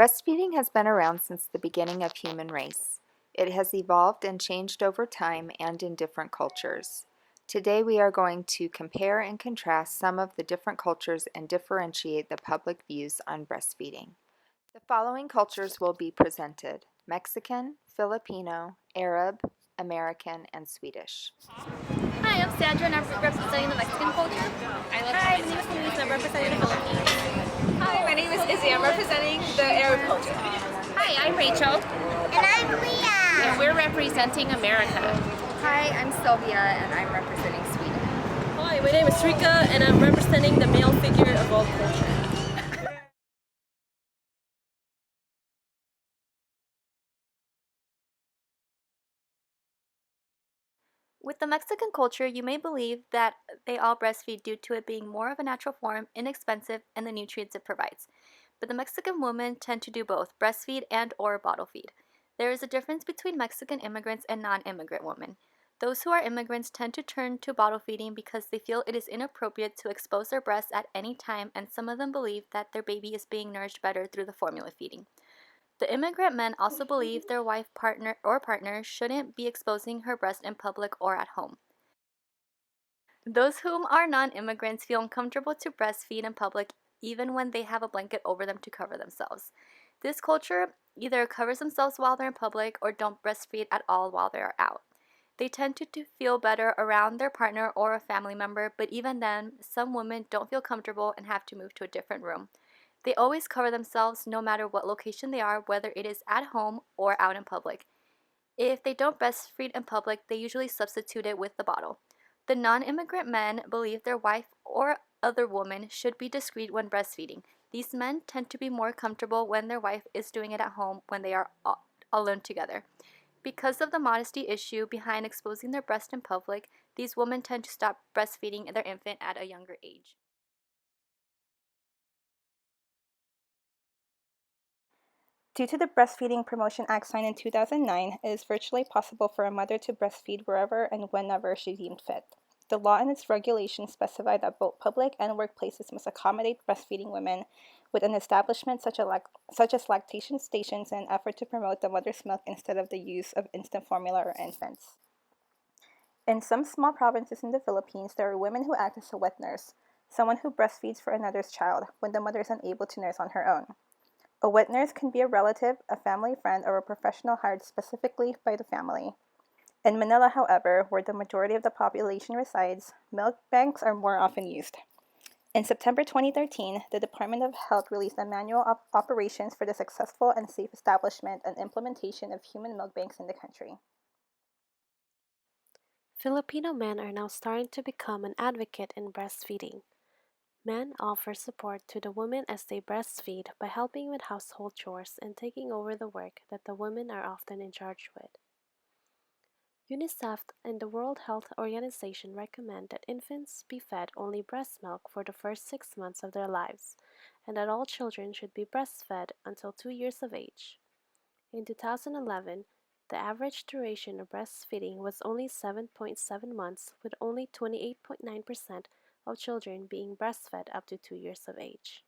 Breastfeeding has been around since the beginning of human race. It has evolved and changed over time and in different cultures. Today we are going to compare and contrast some of the different cultures and differentiate the public views on breastfeeding. The following cultures will be presented: Mexican, Filipino, Arab, American, and Swedish. Hi, I'm Sandra and I'm representing the Mexican culture. Hi, my name is Denise and I'm representing the Philippines. Hi, my name is Izzy. I'm representing the Arab culture. Hi, I'm Rachel. And I'm Leah. And we're representing America. Hi, I'm Sylvia and I'm representing Sweden. Hi, my name is Rika and I'm representing the male figure of all culture. With the Mexican culture, you may believe that they all breastfeed due to it being more of a natural form, inexpensive, and the nutrients it provides. But the Mexican women tend to do both, breastfeed and or bottle feed. There is a difference between Mexican immigrants and non-immigrant women. Those who are immigrants tend to turn to bottle feeding because they feel it is inappropriate to expose their breasts at any time, and some of them believe that their baby is being nourished better through the formula feeding. The immigrant men also believe their wife, partner shouldn't be exposing her breast in public or at home. Those whom are non-immigrants feel uncomfortable to breastfeed in public even when they have a blanket over them to cover themselves. This culture either covers themselves while they're in public or don't breastfeed at all while they are out. They tend to feel better around their partner or a family member, but even then, some women don't feel comfortable and have to move to a different room. They always cover themselves no matter what location they are, whether it is at home or out in public. If they don't breastfeed in public, they usually substitute it with the bottle. The non-immigrant men believe their wife or other woman should be discreet when breastfeeding. These men tend to be more comfortable when their wife is doing it at home when they are alone together. Because of the modesty issue behind exposing their breast in public, these women tend to stop breastfeeding their infant at a younger age. Due to the Breastfeeding Promotion Act signed in 2009, it is virtually possible for a mother to breastfeed wherever and whenever she deemed fit. The law and its regulations specify that both public and workplaces must accommodate breastfeeding women with an establishment such as lactation stations in an effort to promote the mother's milk instead of the use of instant formula or infants. In some small provinces in the Philippines, there are women who act as a wet nurse, someone who breastfeeds for another's child when the mother is unable to nurse on her own. A wet nurse can be a relative, a family friend, or a professional hired specifically by the family. In Manila, however, where the majority of the population resides, milk banks are more often used. In September 2013, the Department of Health released a manual of operations for the successful and safe establishment and implementation of human milk banks in the country. Filipino men are now starting to become an advocate in breastfeeding. Men offer support to the women as they breastfeed by helping with household chores and taking over the work that the women are often in charge with. UNICEF and the World Health Organization recommend that infants be fed only breast milk for the first 6 months of their lives, and that all children should be breastfed until 2 years of age. In 2011, the average duration of breastfeeding was only 7.7 months, with only 28.9% of children being breastfed up to 2 years of age.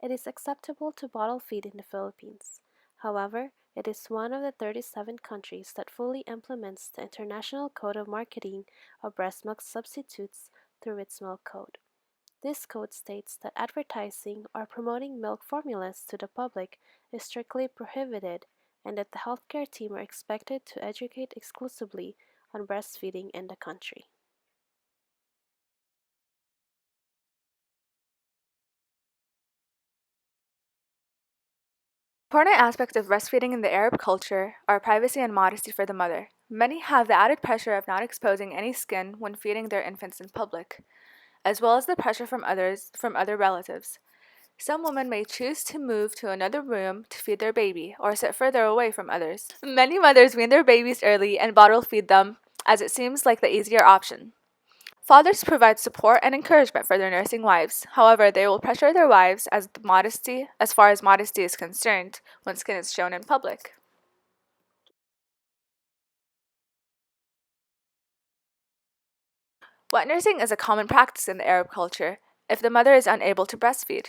It is acceptable to bottle feed in the Philippines. However, it is one of the 37 countries that fully implements the International Code of Marketing of Breast Milk Substitutes through its Milk Code. This code states that advertising or promoting milk formulas to the public is strictly prohibited and that the healthcare team are expected to educate exclusively on breastfeeding in the country. Important aspects of breastfeeding in the Arab culture are privacy and modesty for the mother. Many have the added pressure of not exposing any skin when feeding their infants in public, as well as the pressure from other relatives. Some women may choose to move to another room to feed their baby or sit further away from others. Many mothers wean their babies early and bottle feed them, as it seems like the easier option. Fathers provide support and encouragement for their nursing wives. However, they will pressure their wives as far as modesty is concerned when skin is shown in public. Wet nursing is a common practice in the Arab culture if the mother is unable to breastfeed.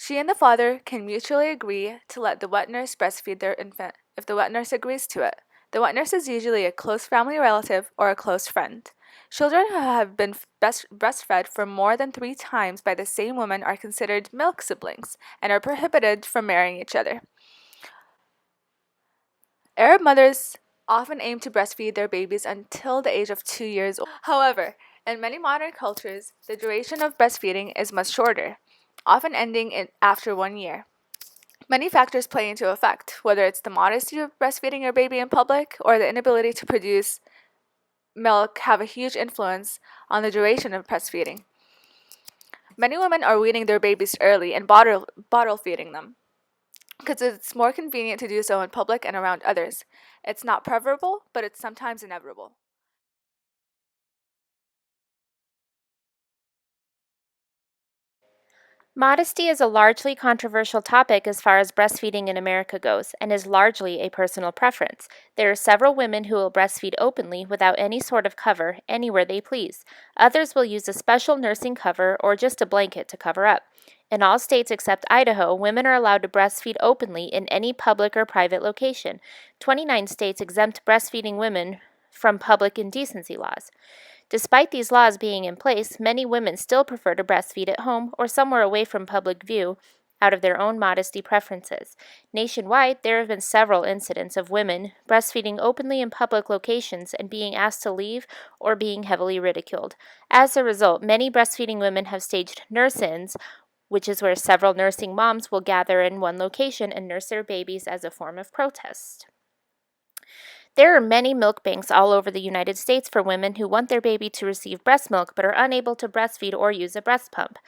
She and the father can mutually agree to let the wet nurse breastfeed their infant if the wet nurse agrees to it. The wet nurse is usually a close family relative or a close friend. Children who have been breastfed for more than 3 times by the same woman are considered milk siblings and are prohibited from marrying each other. Arab mothers often aim to breastfeed their babies until the age of 2 years old. However, in many modern cultures, the duration of breastfeeding is much shorter, often ending after 1 year. Many factors play into effect, whether it's the modesty of breastfeeding your baby in public or the inability to produce milk have a huge influence on the duration of breastfeeding. Many women are weaning their babies early and bottle feeding them because it's more convenient to do so in public and around others. It's not preferable, but it's sometimes inevitable. Modesty is a largely controversial topic as far as breastfeeding in America goes, and is largely a personal preference. There are several women who will breastfeed openly without any sort of cover anywhere they please. Others will use a special nursing cover or just a blanket to cover up. In all states except Idaho, women are allowed to breastfeed openly in any public or private location. 29 states exempt breastfeeding women from public indecency laws. Despite these laws being in place, many women still prefer to breastfeed at home or somewhere away from public view out of their own modesty preferences. Nationwide, there have been several incidents of women breastfeeding openly in public locations and being asked to leave or being heavily ridiculed. As a result, many breastfeeding women have staged nurse-ins, which is where several nursing moms will gather in one location and nurse their babies as a form of protest. There are many milk banks all over the United States for women who want their baby to receive breast milk but are unable to breastfeed or use a breast pump.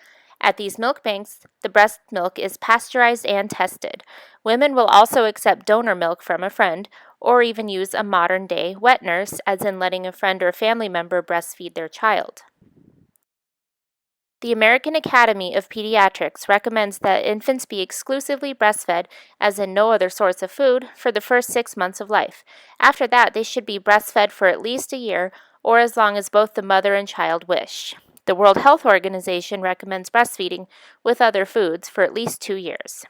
At these milk banks, the breast milk is pasteurized and tested. Women will also accept donor milk from a friend or even use a modern day wet nurse, as in letting a friend or family member breastfeed their child. The American Academy of Pediatrics recommends that infants be exclusively breastfed, as in no other source of food, for the first 6 months of life. After that, they should be breastfed for at least a year, or as long as both the mother and child wish. The World Health Organization recommends breastfeeding with other foods for at least 2 years.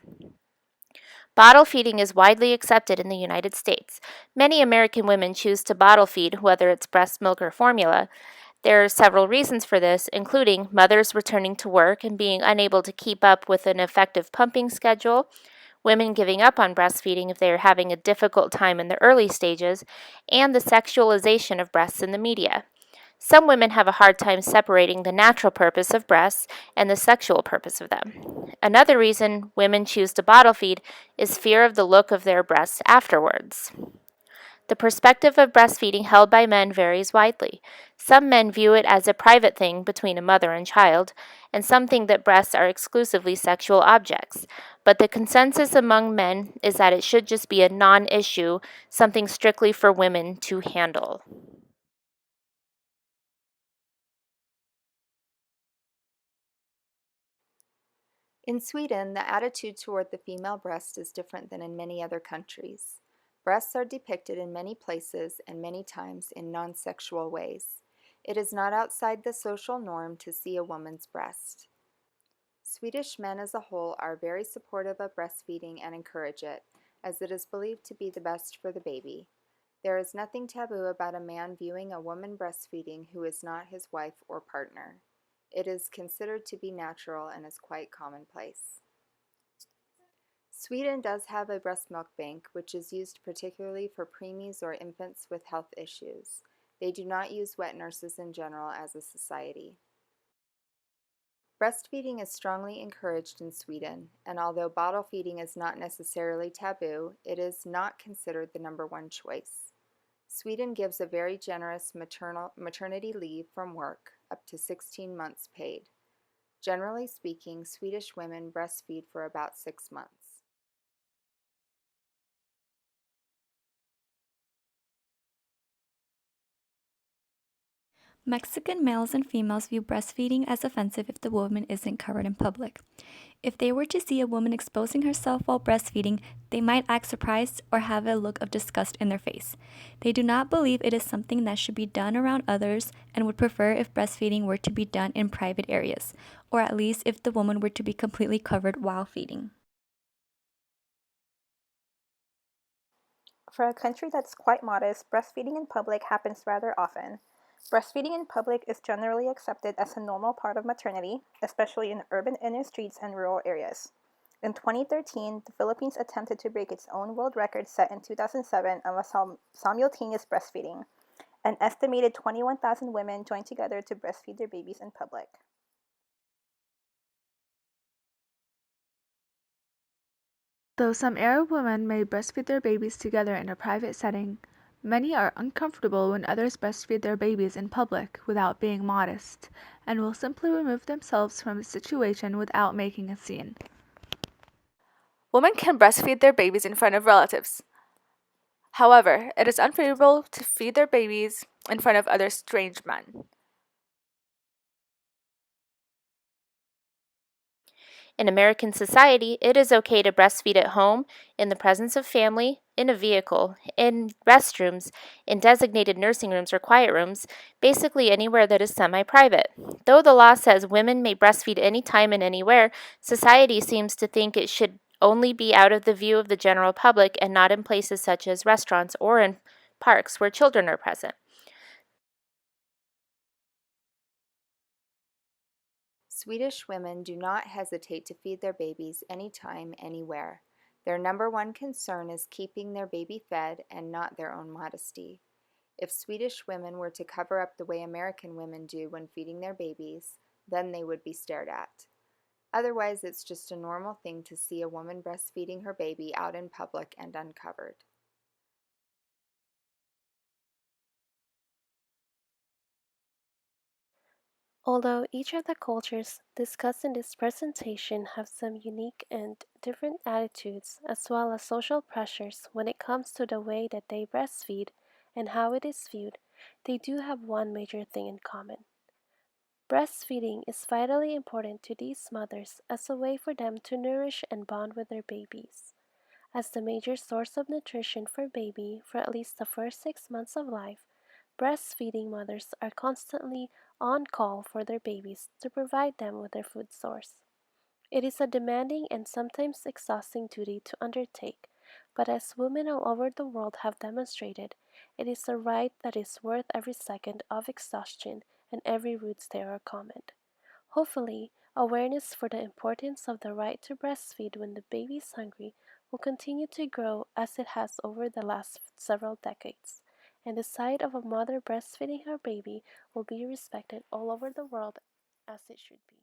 Bottle feeding is widely accepted in the United States. Many American women choose to bottle feed, whether it's breast milk or formula. There are several reasons for this, including mothers returning to work and being unable to keep up with an effective pumping schedule, women giving up on breastfeeding if they are having a difficult time in the early stages, and the sexualization of breasts in the media. Some women have a hard time separating the natural purpose of breasts and the sexual purpose of them. Another reason women choose to bottle feed is fear of the look of their breasts afterwards. The perspective of breastfeeding held by men varies widely. Some men view it as a private thing between a mother and child, and some think that breasts are exclusively sexual objects. But the consensus among men is that it should just be a non-issue, something strictly for women to handle. In Sweden, the attitude toward the female breast is different than in many other countries. Breasts are depicted in many places and many times in non-sexual ways. It is not outside the social norm to see a woman's breast. Swedish men as a whole are very supportive of breastfeeding and encourage it, as it is believed to be the best for the baby. There is nothing taboo about a man viewing a woman breastfeeding who is not his wife or partner. It is considered to be natural and is quite commonplace. Sweden does have a breast milk bank, which is used particularly for preemies or infants with health issues. They do not use wet nurses in general as a society. Breastfeeding is strongly encouraged in Sweden, and although bottle feeding is not necessarily taboo, it is not considered the number one choice. Sweden gives a very generous maternity leave from work, up to 16 months paid. Generally speaking, Swedish women breastfeed for about 6 months. Mexican males and females view breastfeeding as offensive if the woman isn't covered in public. If they were to see a woman exposing herself while breastfeeding, they might act surprised or have a look of disgust in their face. They do not believe it is something that should be done around others and would prefer if breastfeeding were to be done in private areas, or at least if the woman were to be completely covered while feeding. For a country that's quite modest, breastfeeding in public happens rather often. Breastfeeding in public is generally accepted as a normal part of maternity, especially in urban inner streets and rural areas. In 2013, the Philippines attempted to break its own world record set in 2007 of simultaneous breastfeeding. An estimated 21,000 women joined together to breastfeed their babies in public. Though some Arab women may breastfeed their babies together in a private setting, many are uncomfortable when others breastfeed their babies in public without being modest, and will simply remove themselves from the situation without making a scene. Women can breastfeed their babies in front of relatives. However, it is unfavorable to feed their babies in front of other strange men. In American society, it is okay to breastfeed at home, in the presence of family, in a vehicle, in restrooms, in designated nursing rooms or quiet rooms, basically anywhere that is semi-private. Though the law says women may breastfeed anytime and anywhere, society seems to think it should only be out of the view of the general public and not in places such as restaurants or in parks where children are present. Swedish women do not hesitate to feed their babies anytime, anywhere. Their number one concern is keeping their baby fed and not their own modesty. If Swedish women were to cover up the way American women do when feeding their babies, then they would be stared at. Otherwise, it's just a normal thing to see a woman breastfeeding her baby out in public and uncovered. Although each of the cultures discussed in this presentation have some unique and different attitudes as well as social pressures when it comes to the way that they breastfeed and how it is viewed, they do have one major thing in common. Breastfeeding is vitally important to these mothers as a way for them to nourish and bond with their babies. As the major source of nutrition for baby for at least the first 6 months of life, breastfeeding mothers are constantly on call for their babies to provide them with their food source. It is a demanding and sometimes exhausting duty to undertake, but as women all over the world have demonstrated, it is a right that is worth every second of exhaustion and every rude stare or comment. Hopefully, awareness for the importance of the right to breastfeed when the baby is hungry will continue to grow as it has over the last several decades, and the sight of a mother breastfeeding her baby will be respected all over the world as it should be.